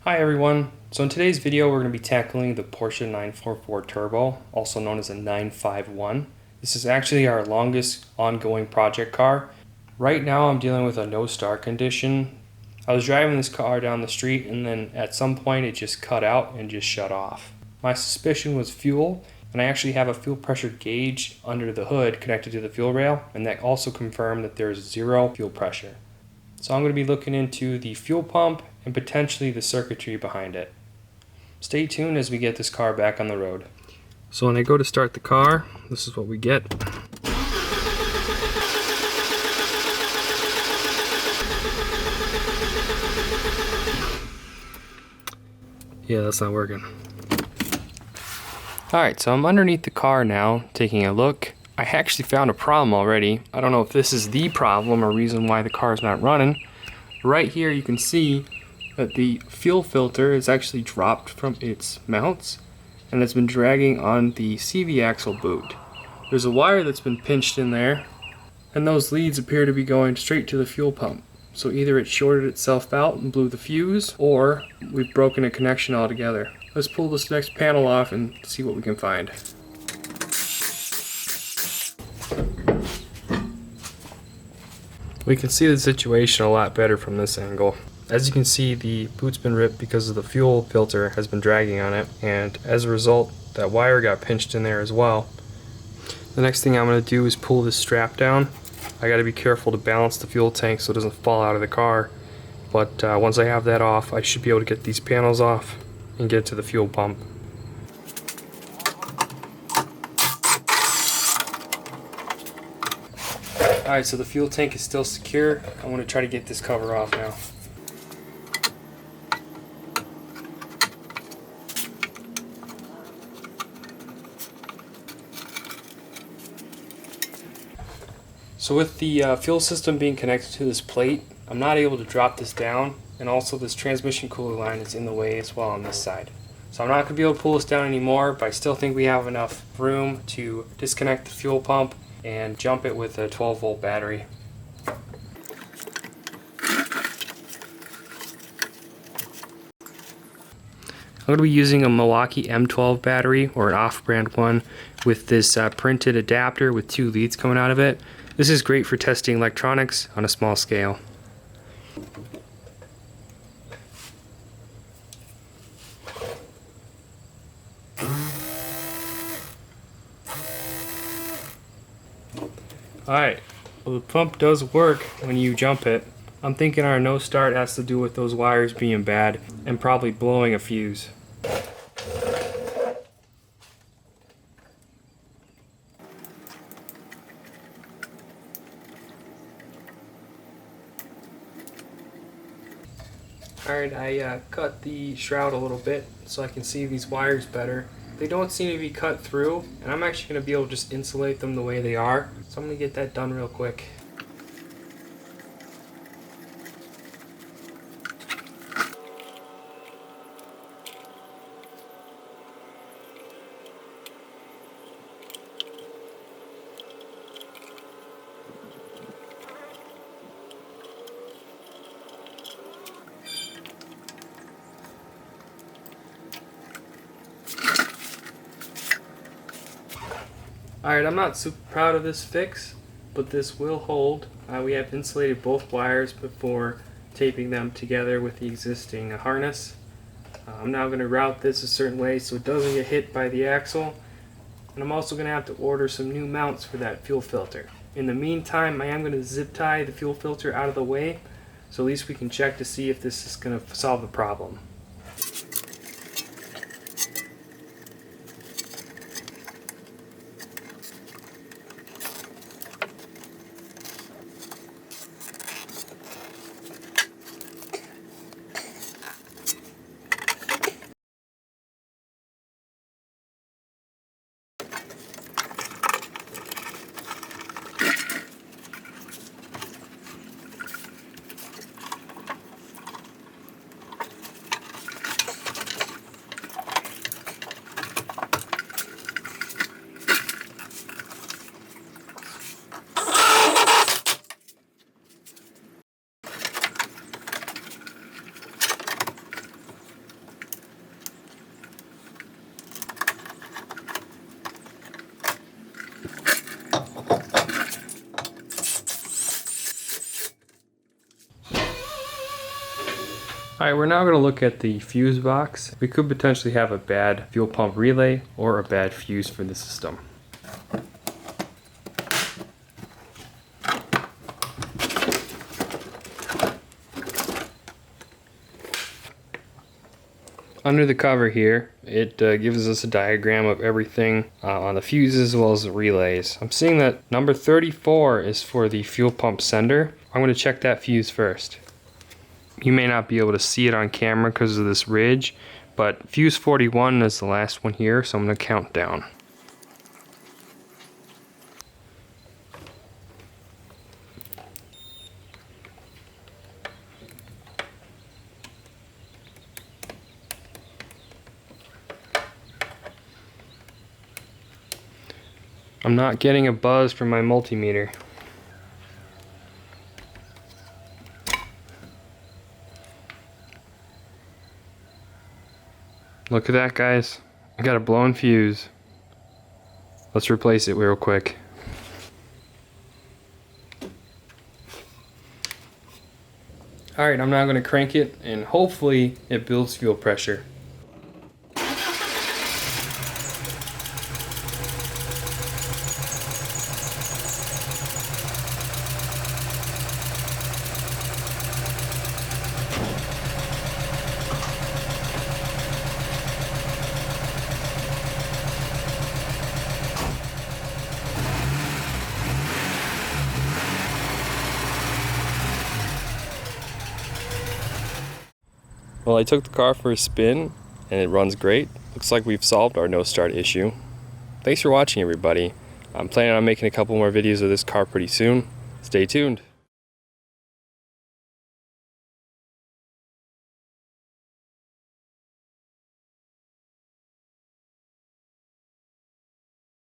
Hi everyone, so in today's video we're going to be tackling the Porsche 944 Turbo, also known as a 951. This is actually our longest ongoing project car. Right now I'm dealing with a no start condition. I was driving this car down the street and then at some point it just cut out and just shut off. My suspicion was fuel, and I actually have a fuel pressure gauge under the hood connected to the fuel rail, and that also confirmed that there's zero fuel pressure. So I'm going to be looking into the fuel pump and potentially the circuitry behind it. Stay tuned as we get this car back on the road. So when I go to start the car, this is what we get. Yeah, that's not working. Alright, so I'm underneath the car now, taking a look. I actually found a problem already. I don't know if this is the problem or reason why the car is not running. Right here you can see that the fuel filter is actually dropped from its mounts and it's been dragging on the CV axle boot. There's a wire that's been pinched in there, and those leads appear to be going straight to the fuel pump. So either it shorted itself out and blew the fuse, or we've broken a connection altogether. Let's pull this next panel off and see what we can find. We can see the situation a lot better from this angle. As you can see, the boot's been ripped because of the fuel filter has been dragging on it, and as a result that wire got pinched in there as well. The next thing I'm going to do is pull this strap down. I got to be careful to balance the fuel tank so it doesn't fall out of the car, but once I have that off I should be able to get these panels off and get to the fuel pump. Alright, so the fuel tank is still secure. I'm going to try to get this cover off now. So with the fuel system being connected to this plate, I'm not able to drop this down, and also this transmission cooler line is in the way as well on this side. So I'm not going to be able to pull this down anymore, but I still think we have enough room to disconnect the fuel pump and jump it with a 12-volt battery. I'm going to be using a Milwaukee M12 battery, or an off-brand one, with this printed adapter with two leads coming out of it. This is great for testing electronics on a small scale. Alright, well, the pump does work when you jump it. I'm thinking our no start has to do with those wires being bad and probably blowing a fuse. Alright, I cut the shroud a little bit so I can see these wires better. They don't seem to be cut through, and I'm actually going to be able to just insulate them the way they are. So I'm going to get that done real quick. Alright, I'm not super proud of this fix, but this will hold. We have insulated both wires before taping them together with the existing harness. I'm now going to route this a certain way so it doesn't get hit by the axle. And I'm also going to have to order some new mounts for that fuel filter. In the meantime, I am going to zip tie the fuel filter out of the way, so at least we can check to see if this is going to solve the problem. Alright, we're now going to look at the fuse box. We could potentially have a bad fuel pump relay or a bad fuse for the system. Under the cover here, it gives us a diagram of everything on the fuses as well as the relays. I'm seeing that number 34 is for the fuel pump sender. I'm going to check that fuse first. You may not be able to see it on camera because of this ridge, but fuse 41 is the last one here, so I'm going to count down. I'm not getting a buzz from my multimeter. Look at that, guys. I got a blown fuse. Let's replace it real quick. Alright, I'm now going to crank it and hopefully it builds fuel pressure. Well, I took the car for a spin and it runs great. Looks like we've solved our no start issue. Thanks for watching, everybody. I'm planning on making a couple more videos of this car pretty soon. Stay tuned.